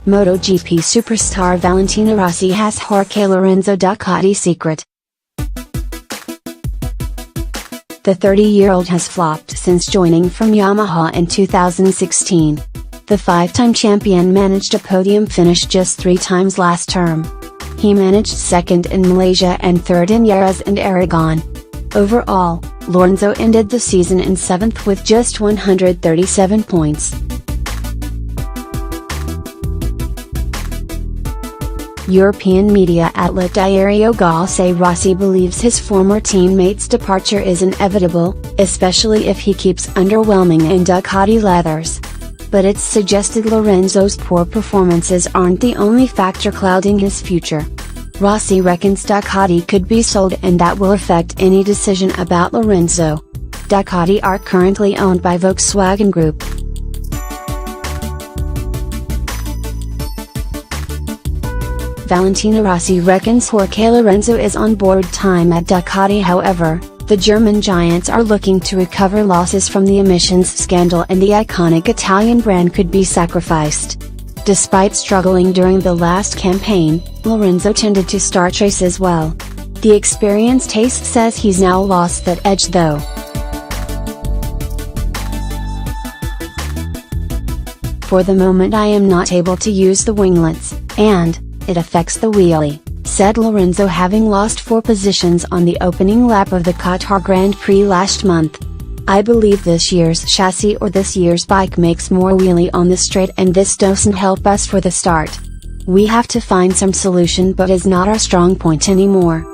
MotoGP superstar Valentino Rossi has Jorge Lorenzo Ducati secret. The 30-year-old has flopped since joining from Yamaha in 2016. The five-time champion managed a podium finish just 3 times last term. He managed second in Malaysia and third in Jerez and Aragon. Overall, Lorenzo ended the season in 7th with just 137 points. European media outlet Diario Gol say Rossi believes his former teammate's departure is inevitable, especially if he keeps underwhelming in Ducati leathers. But it's suggested Lorenzo's poor performances aren't the only factor clouding his future. Rossi reckons Ducati could be sold and that will affect any decision about Lorenzo. Ducati are currently owned by Volkswagen Group. Valentino Rossi reckons Jorge Lorenzo is on board time at Ducati. However, the German giants are looking to recover losses from the emissions scandal and the iconic Italian brand could be sacrificed. Despite struggling during the last campaign, Lorenzo tended to start races well. The experienced ace says he's now lost that edge though. For the moment I am not able to use the winglets, and it affects the wheelie, said Lorenzo, having lost 4 positions on the opening lap of the Qatar Grand Prix last month. I believe this year's chassis or this year's bike makes more wheelie on the straight and this doesn't help us for the start. We have to find some solution, but is not our strong point anymore.